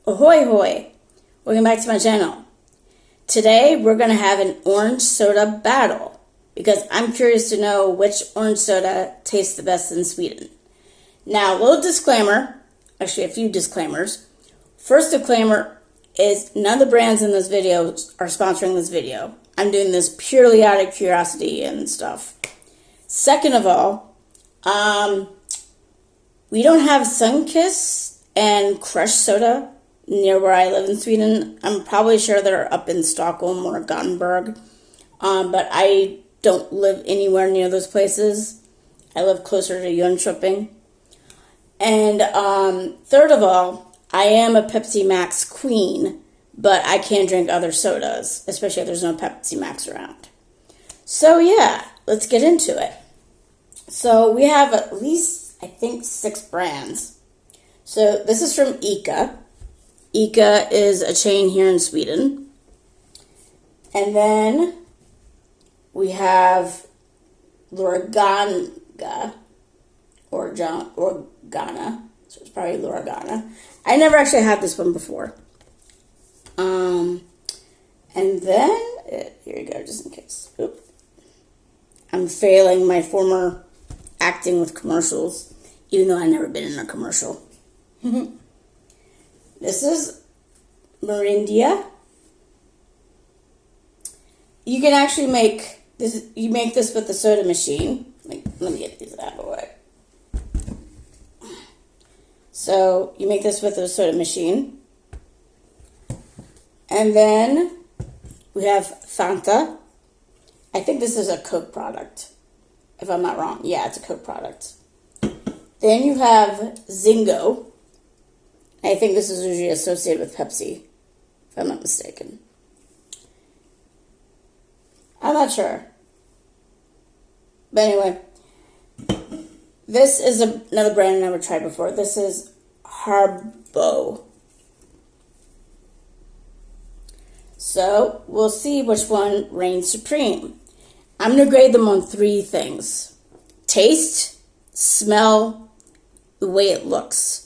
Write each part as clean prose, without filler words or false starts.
Ahoy hoy! Welcome back to my channel. Today we're going to have an orange soda battle because I'm curious to know which orange soda tastes the best in Sweden. Now, a little disclaimer, actually a few disclaimers. First disclaimer is none of the brands in this video are sponsoring this video. I'm doing this purely out of curiosity and stuff. Second of all, we don't have Sunkist and Crush soda near where I live in Sweden. I'm probably sure they're up in Stockholm or Gothenburg, but I don't live anywhere near those places. I live closer to Jönköping. And third of all, I am a Pepsi Max queen, but I can drink other sodas, especially if there's no Pepsi Max around. So yeah, let's get into it. So we have at least, I think, 6 brands. So this is from ICA. ICA is a chain here in Sweden. And then we have Loranga, or Ghana. So it's probably Loranga. I never actually had this one before. And then, here you go, just in case. Oop. I'm failing my former acting with commercials, even though I've never been in a commercial. This is Mirinda. You can actually make this. You make this with the soda machine. Let me get these out of the way. So you make this with the soda machine, and then we have Fanta. I think this is a Coke product, if I'm not wrong. Yeah, it's a Coke product. Then you have Zingo. I think this is usually associated with Pepsi, if I'm not mistaken. I'm not sure. But anyway, this is another brand I never tried before. This is Harbo. So, we'll see which one reigns supreme. I'm going to grade them on 3 things. Taste, smell, the way it looks.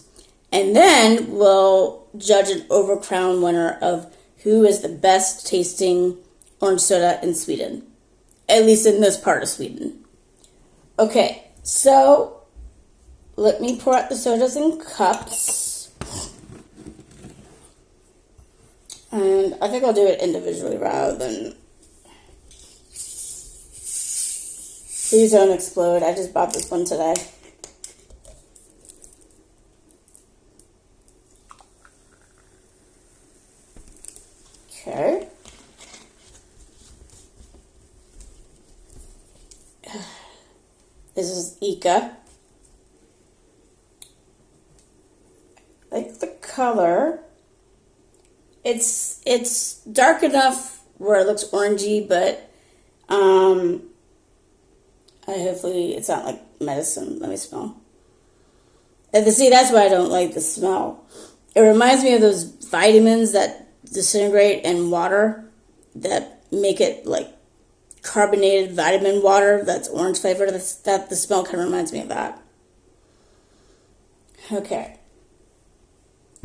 And then we'll judge an overcrown winner of who is the best tasting orange soda in Sweden. At least in this part of Sweden. Okay, so let me pour out the sodas in cups. And I think I'll do it individually rather than... Please don't explode. I just bought this one today. Okay. This is ICA. I like the color. It's dark enough where it looks orangey, but hopefully it's not like medicine. Let me smell. And see, that's why I don't like the smell. It reminds me of those vitamins that disintegrate in water that make it like carbonated vitamin water that's orange flavored. That the smell kind of reminds me of that. Okay,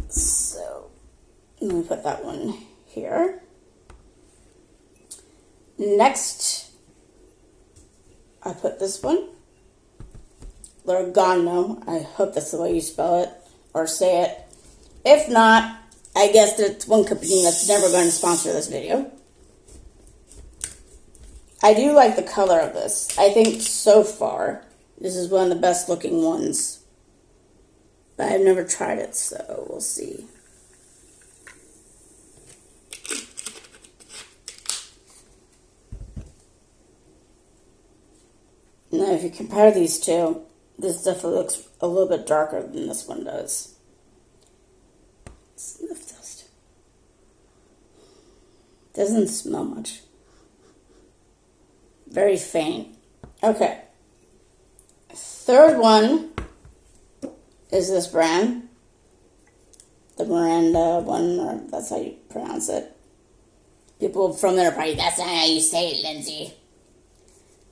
so let me put that one here. Next, I put this one, Lorgano. I hope that's the way you spell it or say it. If not, I guess that's one company that's never going to sponsor this video. I do like the color of this. I think so far, this is one of the best looking ones. But I've never tried it, so we'll see. Now, if you compare these two, this definitely looks a little bit darker than this one does. Sniff test. Doesn't smell much. Very faint. Okay. Third one is this brand. The Miranda one, or that's how you pronounce it. People from there are probably, that's not how you say it, Lindsay.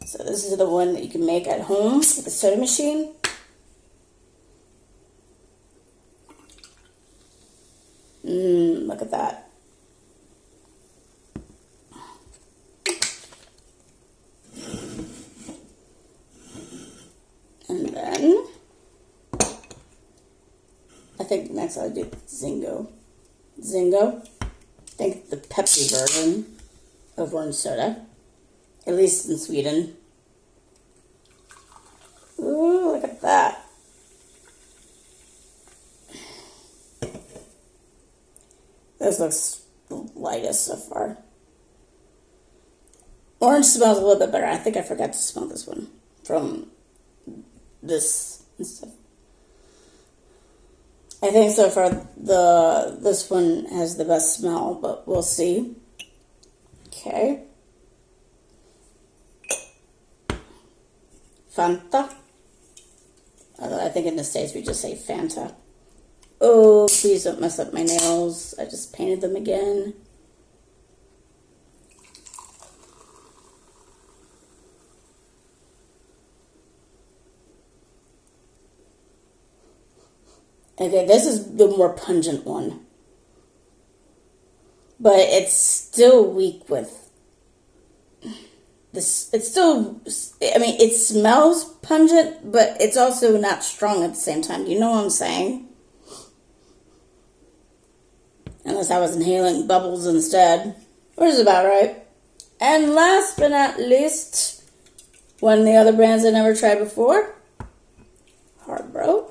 So this is the one that you can make at home with a soda machine. Look at that. And then I think next I'll do Zingo. Zingo. I think the Pepsi version of orange soda, at least in Sweden. Ooh, look at that. This looks the lightest so far. Orange smells a little bit better. I think I forgot to smell this one from this and stuff. I think so far this one has the best smell, but we'll see. Okay. Fanta. Although I think in the States we just say Fanta. Oh, please don't mess up my nails. I just painted them again. Okay, this is the more pungent one. But it's still weak with this. It's still, I mean, it smells pungent, but it's also not strong at the same time. Do you know what I'm saying? Unless I was inhaling bubbles instead. Which is about right. And last but not least, one of the other brands I never tried before. Haribo.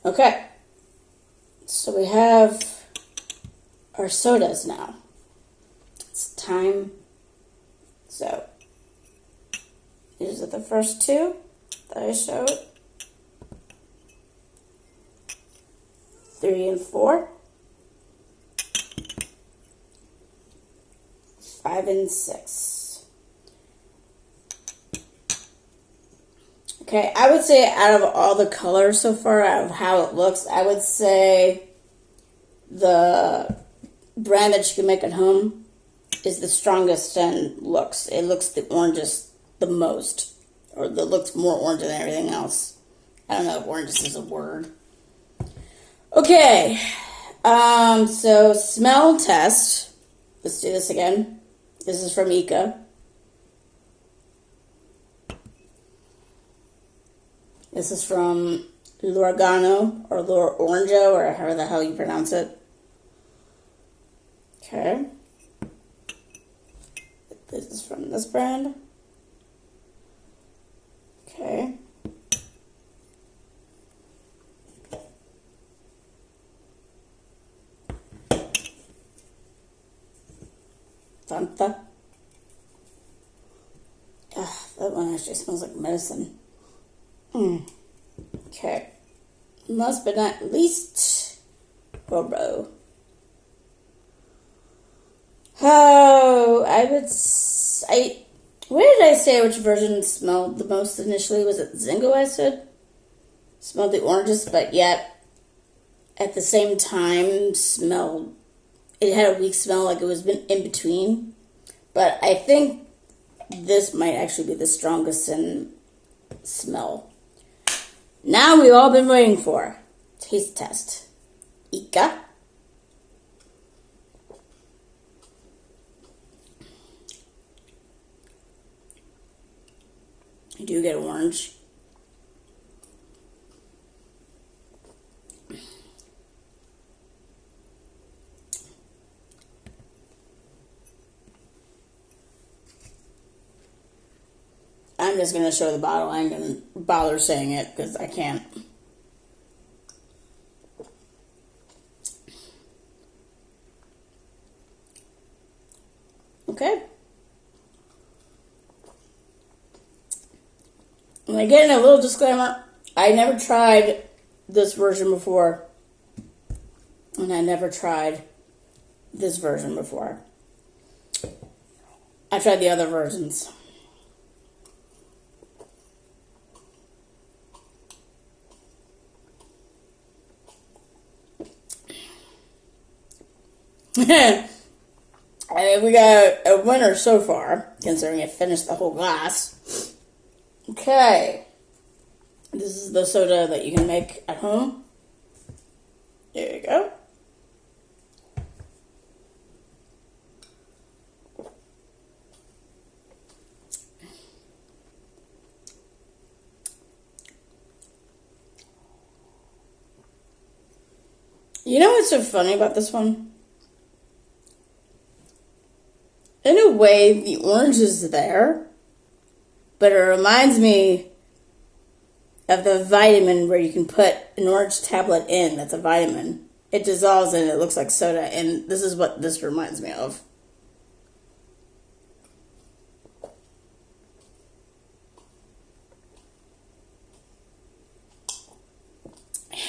Okay. So we have our sodas now. It's time. So, these are the first two that I showed. 3 and 4. 5 and 6. Okay, I would say out of all the colors so far, out of how it looks, I would say the brand that you can make at home is the strongest in looks. It looks the orangest the most, or it looks more orange than everything else. I don't know if orange is a word. Okay, so smell test. Let's do this again. This is from Ika. This is from Lorgano, or Lorango, or however the hell you pronounce it. Okay. This is from this brand. Okay. Fanta. That one actually smells like medicine. Okay. Last but not least, Haribo. Oh, where did I say which version smelled the most initially? Was it Zingo, I said? Smelled the oranges, but yet at the same time smelled, it had a weak smell, like it was in between. But I think this might actually be the strongest in smell. Now we've all been waiting for taste test. Ika. I do get orange. I'm just going to show the bottle. I ain't going to bother saying it because I can't. Okay. And again, a little disclaimer. I never tried this version before. And I never tried this version before. I tried the other versions. We got a winner so far, considering I finished the whole glass. Okay. This is the soda that you can make at home. There you go. You know what's so funny about this one? In a way, the orange is there, but it reminds me of the vitamin where you can put an orange tablet in that's a vitamin. It dissolves and it looks like soda, and this is what this reminds me of.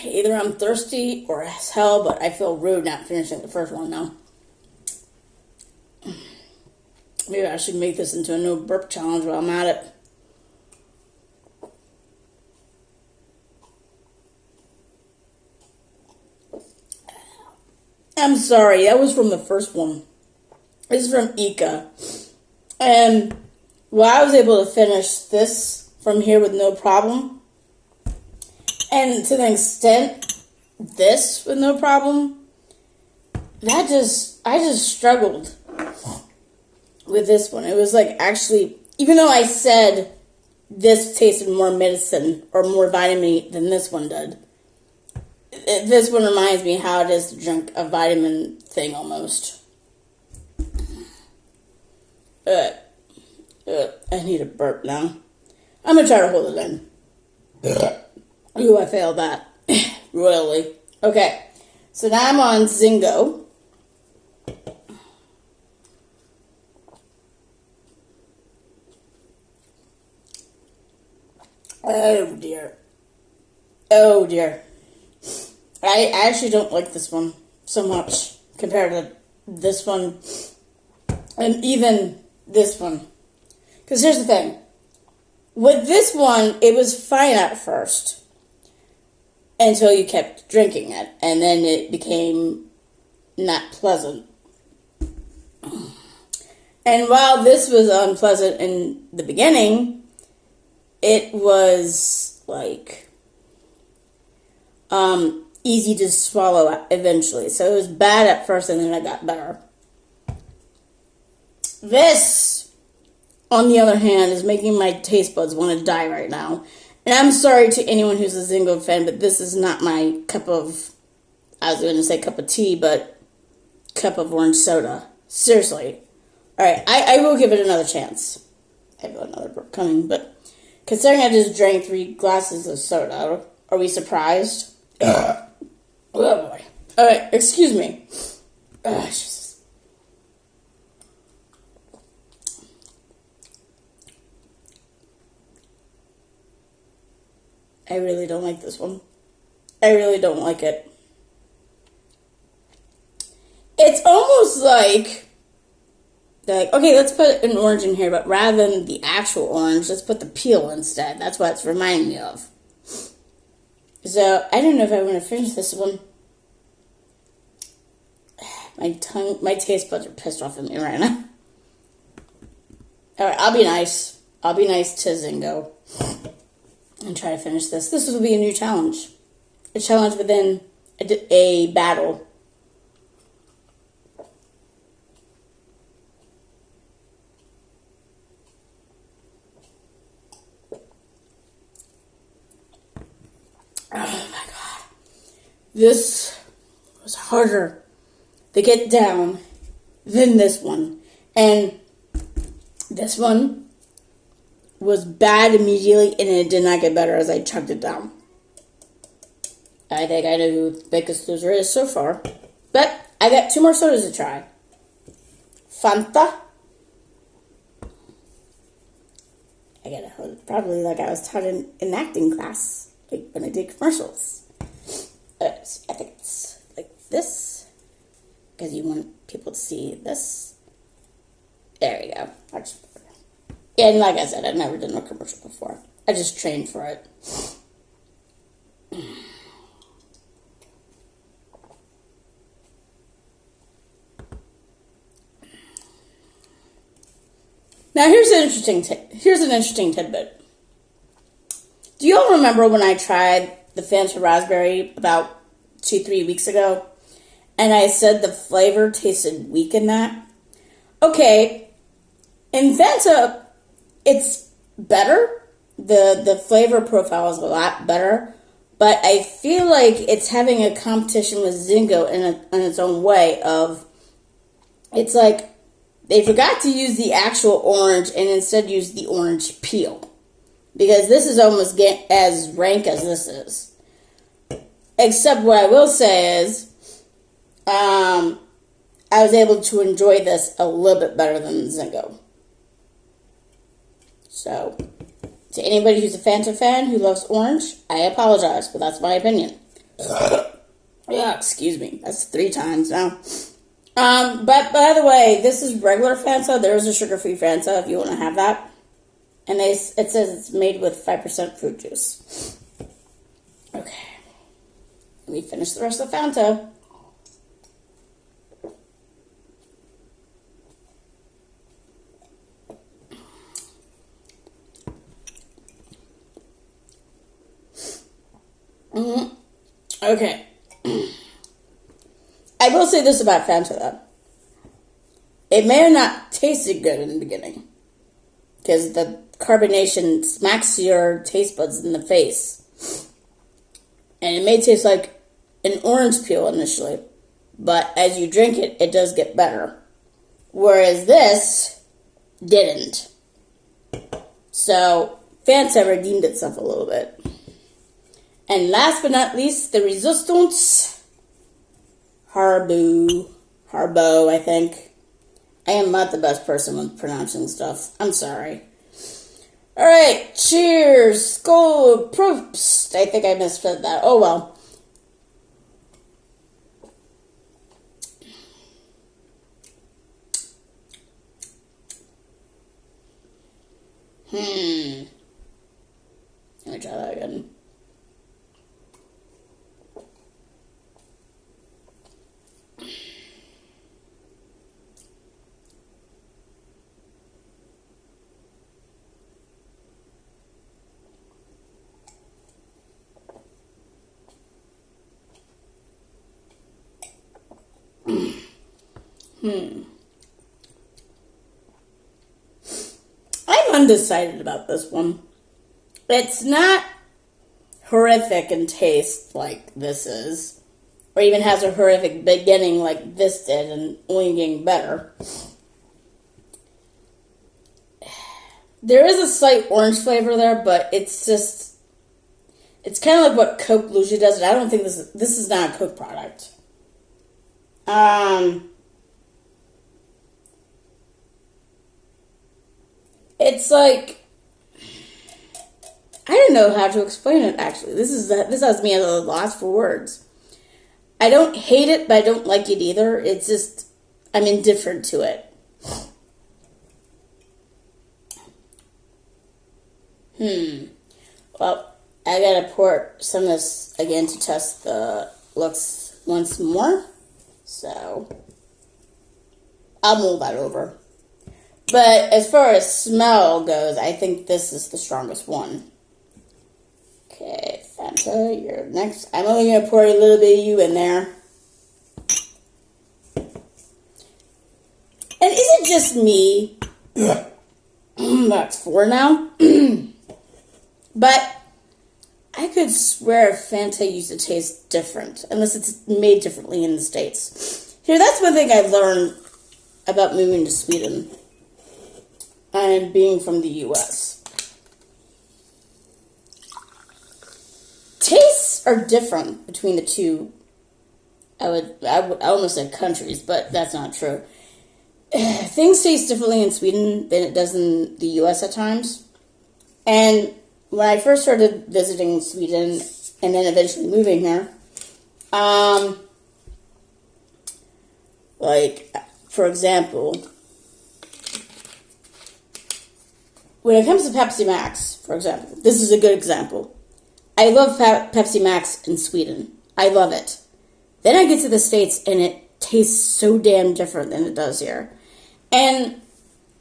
Either I'm thirsty or as hell, but I feel rude not finishing the first one now. Maybe I should make this into a no burp challenge while I'm at it. I'm sorry, that was from the first one. This is from Ika. And while I was able to finish this from here with no problem, and to an extent, this with no problem, I just struggled with this one. It was like actually, even though I said this tasted more medicine or more vitamin than this one did, this one reminds me how it is to drink a vitamin thing almost. I need a burp now. I'm going to try to hold it in. Ooh, I failed that. Royally. Okay. So now I'm on Zingo. Oh, dear. Oh, dear. I actually don't like this one so much compared to this one and even this one. Because here's the thing. With this one, it was fine at first until you kept drinking it, and then it became not pleasant. And while this was unpleasant in the beginning, it was like easy to swallow eventually. So it was bad at first and then it got better. This, on the other hand, is making my taste buds want to die right now. And I'm sorry to anyone who's a Zingo fan, but this is not my cup of, I was going to say cup of tea, but cup of orange soda. Seriously. Alright, I will give it another chance. I have another burp coming, but considering I just drank 3 glasses of soda, are we surprised? Oh boy. Alright, excuse me. Jesus. I really don't like this one. I really don't like it. It's almost like, okay, let's put an orange in here, but rather than the actual orange, let's put the peel instead. That's what it's reminding me of. So, I don't know if I want to finish this one. My taste buds are pissed off at me right now. Alright, I'll be nice. I'll be nice to Zingo. And try to finish this. This will be a new challenge. A challenge within a battle. Oh my god. This was harder to get down than this one. And this one was bad immediately and it did not get better as I chugged it down. I think I know who the biggest loser is so far. But I got 2 more sodas to try. Fanta. I got to probably like I was taught in acting class, like when I did commercials. I think it's like this, because you want people to see this. There you go. And like I said, I've never done a commercial before. I just trained for it. Now here's an interesting tidbit. Do you all remember when I tried the Fanta Raspberry about 2-3 weeks ago, and I said the flavor tasted weak in that? Okay, in Fanta, it's better. The flavor profile is a lot better, but I feel like it's having a competition with Zingo in its own way. Of it's like they forgot to use the actual orange and instead used the orange peel, because this is almost as rank as this is. Except what I will say is, I was able to enjoy this a little bit better than Zingo. So, to anybody who's a Fanta fan who loves orange, I apologize, but that's my opinion. Yeah, excuse me. That's 3 times now. But by the way, this is regular Fanta. There is a sugar-free Fanta if you want to have that. And it says it's made with 5% fruit juice. Okay. Let me finish the rest of the Fanta. Okay. I will say this about Fanta, though. It may have not tasted good in the beginning, because the carbonation smacks your taste buds in the face. And it may taste like an orange peel initially, but as you drink it, it does get better. Whereas this didn't. So, Fanta redeemed itself a little bit. And last but not least, the Resistance Harbo, I think. I am not the best person with pronouncing stuff. I'm sorry. Alright, cheers, skål, prost. I think I misspelled that. Oh well. Let me try that again. I'm undecided about this one. It's not horrific in taste like this is, or even has a horrific beginning like this did and only getting better. There is a slight orange flavor there, but it's kind of like what Coke usually does, and I don't think this is not a Coke product. It's like, I don't know how to explain it, actually. This has me at a loss for words. I don't hate it, but I don't like it either. It's just, I'm indifferent to it. Well, I gotta pour some of this again to test the looks once more. So, I'll mull that over. But as far as smell goes, I think this is the strongest one. Okay, Fanta, you're next. I'm only going to pour a little bit of you in there. And is it just me? That's 4 now. But I could swear Fanta used to taste different, unless it's made differently in the States. Here, that's one thing I've learned about moving to Sweden and being from the U.S. Tastes are different between the two. I almost said countries, but that's not true. Things taste differently in Sweden than it does in the U.S. at times. And when I first started visiting Sweden and then eventually moving here, like, for example, when it comes to Pepsi Max, for example, this is a good example. I love Pepsi Max in Sweden. I love it. Then I get to the States and it tastes so damn different than it does here. And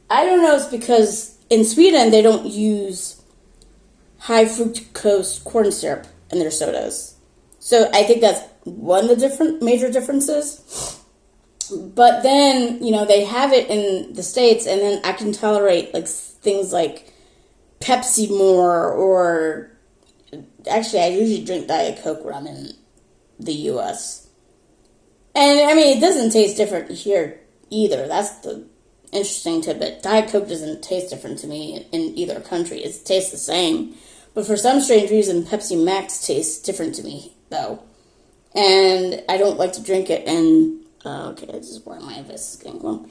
I don't know. It's because in Sweden they don't use high fructose corn syrup in their sodas, so I think that's one of the different major differences. But then they have it in the States, and then I can tolerate like things like Pepsi more, or actually I usually drink Diet Coke when I'm in the U.S. And I mean, it doesn't taste different here either. That's the interesting tidbit. Diet Coke doesn't taste different to me in either country. It tastes the same. But for some strange reason, Pepsi Max tastes different to me, though. And I don't like to drink it. And, okay, this is where my voice is getting long.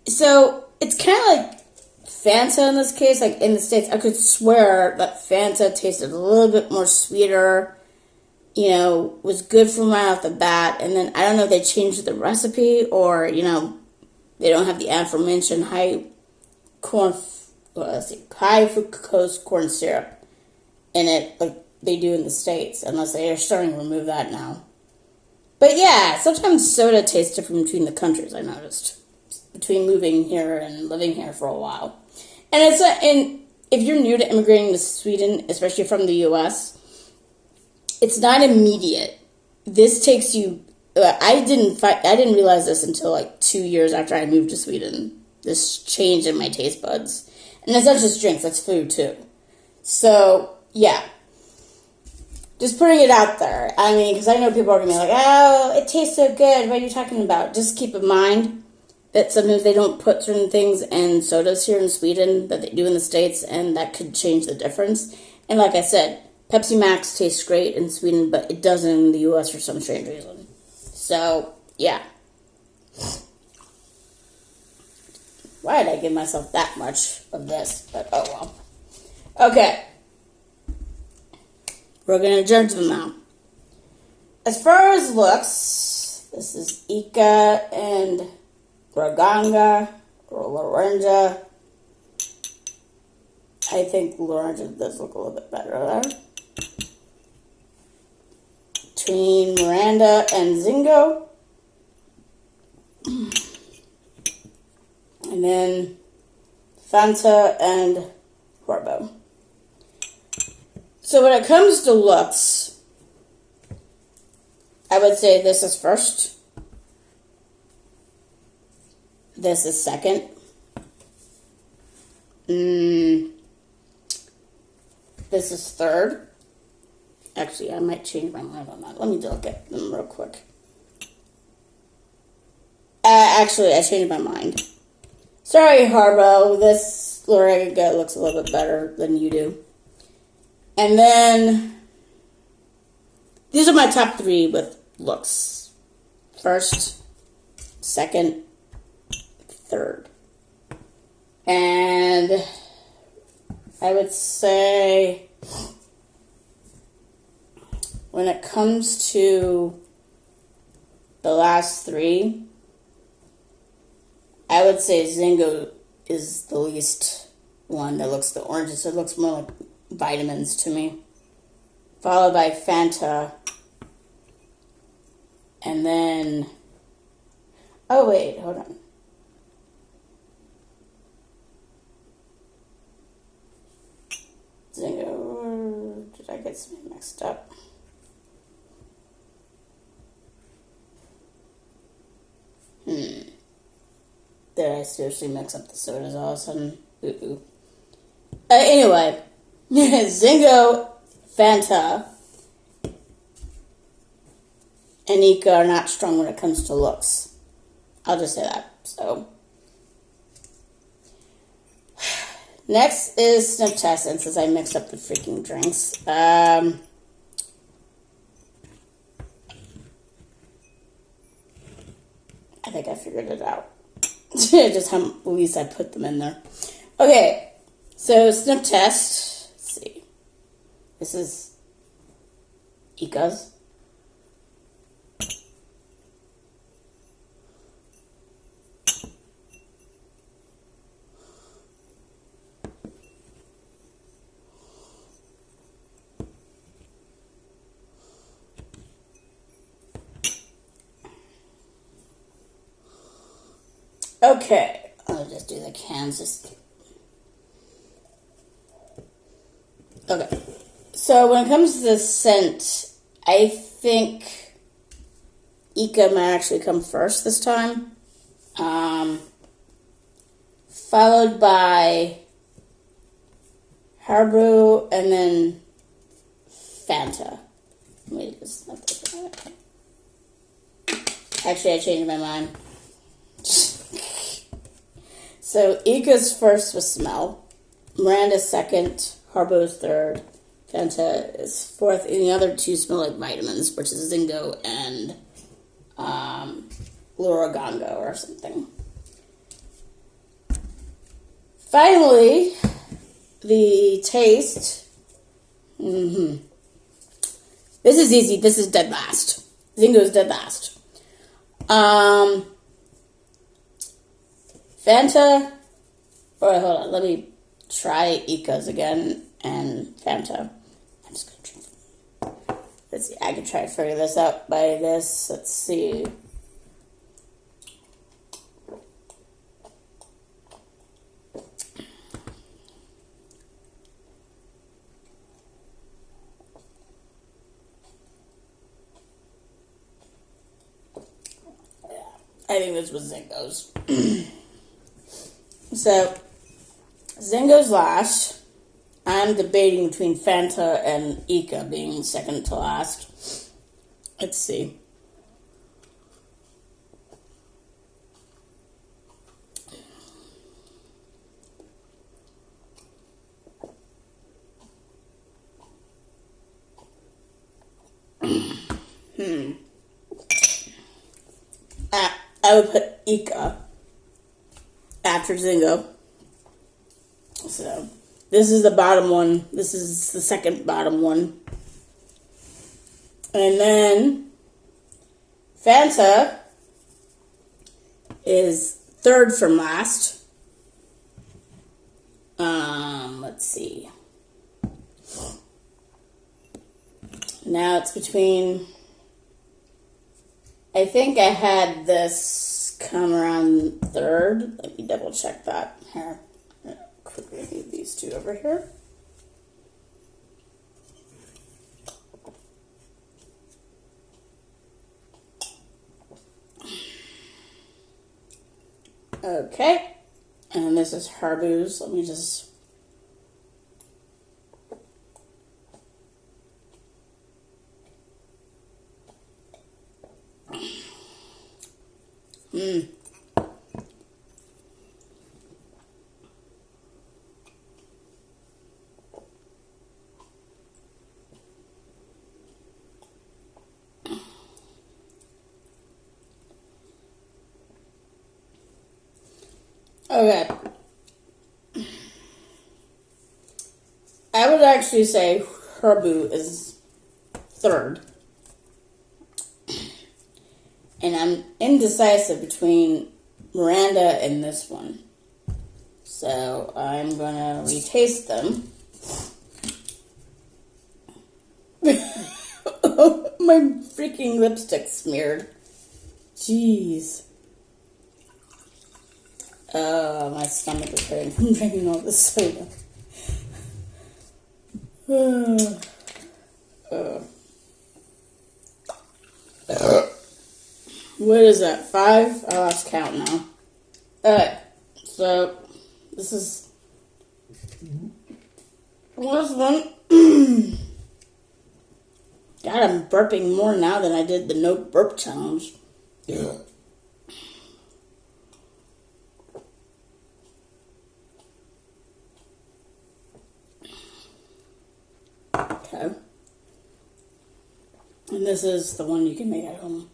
So, it's kind of like Fanta in this case. Like, in the States, I could swear that Fanta tasted a little bit more sweeter, was good from right off the bat. And then, I don't know if they changed the recipe or, they don't have the aforementioned high fructose corn syrup in it like they do in the States, unless they are starting to remove that now. But yeah, sometimes soda tastes different between the countries, I noticed, between moving here and living here for a while. And if you're new to immigrating to Sweden, especially from the U.S., it's not immediate. This takes you. I didn't realize this until like 2 years after I moved to Sweden. This change in my taste buds, and it's not just drinks; that's food too. So yeah, just putting it out there. I mean, because I know people are gonna be like, "Oh, it tastes so good." What are you talking about? Just keep in mind that sometimes they don't put certain things in sodas here in Sweden that they do in the States, and that could change the difference. And like I said, Pepsi Max tastes great in Sweden, but it doesn't in the U.S. for some strange reason. So, yeah. Why did I give myself that much of this? But, oh well. Okay. We're going to judge them now. As far as looks, this is Ica and Draganga, or Laranja. I think Laranja does look a little bit better there. Between Miranda and Zingo. And then Fanta and Horbo. So when it comes to looks, I would say this is first. This is second. This is third. Actually, I might change my mind on that. Let me look at them real quick. Actually, I changed my mind. Sorry, Harbo. This Lorega looks a little bit better than you do. And then, these are my top three with looks. First, second, third. And I would say, when it comes to the last three, I would say Zingo is the least one that looks the oranges. It looks more like vitamins to me. Followed by Fanta. And then, oh wait, hold on. Zingo, did I get something mixed up? Did I seriously mix up the sodas all of a sudden? Ooh. Anyway, Zingo, Fanta, and Ica are not strong when it comes to looks. I'll just say that. So, next is sniff test, and since I mixed up the freaking drinks, I think I figured it out. Just how at least I put them in there. Okay, so sniff test. Let's see. This is Ica's. Okay, I'll just do the Kansas. Okay. So when it comes to the scent, I think Ika might actually come first this time. Followed by Haribo and then Fanta. Wait, is that the Actually, I changed my mind. So Ika's first was smell, Miranda's second, Haribo's third, Fanta is fourth, and the other two smell like vitamins, which is Zingo and Luragongo or something. Finally, the taste. This is easy. This is dead last. Zingo's dead last. Fanta. Oh, hold on. Let me try Ika's again and Fanta. I'm just gonna drink. Let's see. I can try to figure this out by this. Let's see. I think this was Zingo's. So, Zingo's last. I'm debating between Fanta and Ika being second to last. Let's see. I would put Ika after Zingo. So, this is the bottom one. This is the second bottom one. And then, Fanta is third from last. Let's see. Now it's between... I think I had this come around third. Let me double check that. Here. Quickly move these two over here. Okay. And this is Haribo's. Let me just... Okay. I would actually say Haribo is third. And I'm indecisive between Miranda and this one. So I'm going to retaste them. My freaking lipstick smeared. Jeez. My stomach is hurting from drinking all this soda. What is that? 5? I lost count now. Alright, so this is last one. God, I'm burping more now than I did the no burp challenge. Yeah. Okay. And this is the one you can make at home.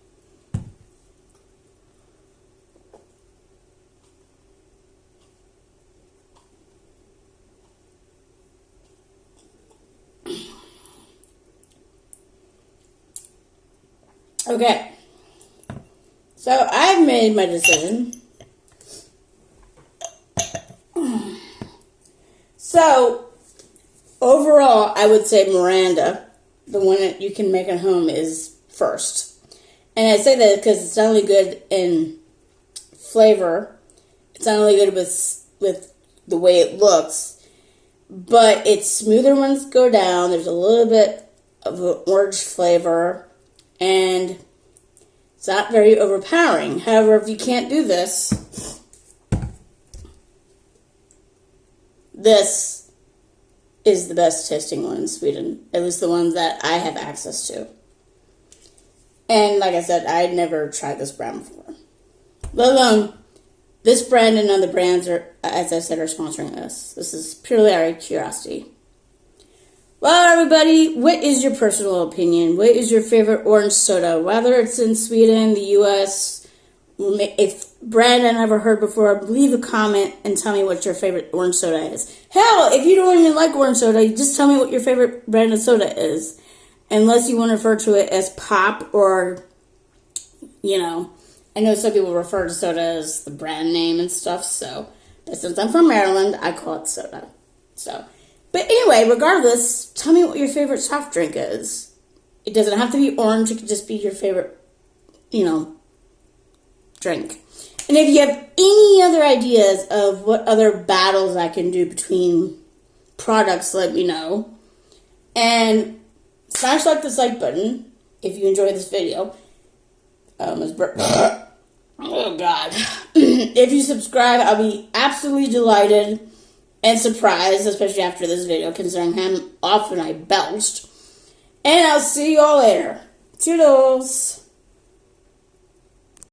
Okay. So I've made my decision. So overall, I would say Miranda, the one that you can make at home, is first. And I say that because it's not only good in flavor, It's not only good with the way it looks, but it's smoother when it goes down. There's a little bit of an orange flavor, and it's not very overpowering. However, if you can't do this, this is the best tasting one in Sweden. It was the one that I have access to. And like I said, I had never tried this brand before. Let alone, this brand and other brands are, as I said, are sponsoring this. This is purely out of curiosity. Well, everybody, what is your personal opinion? What is your favorite orange soda? Whether it's in Sweden, the U.S., if brand I never heard before, leave a comment and tell me what your favorite orange soda is. Hell, if you don't even like orange soda, just tell me what your favorite brand of soda is. Unless you want to refer to it as pop or, you know, I know some people refer to soda as the brand name and stuff, so, but since I'm from Maryland, I call it soda. So, but anyway, regardless, tell me what your favorite soft drink is. It doesn't have to be orange, it could just be your favorite, you know, drink. And if you have any other ideas of what other battles I can do between products, let me know. And smash the like button if you enjoyed this video. Oh God. If you subscribe, I'll be absolutely delighted and surprised, especially after this video, considering how often I belched. And I'll see you all later. Toodles.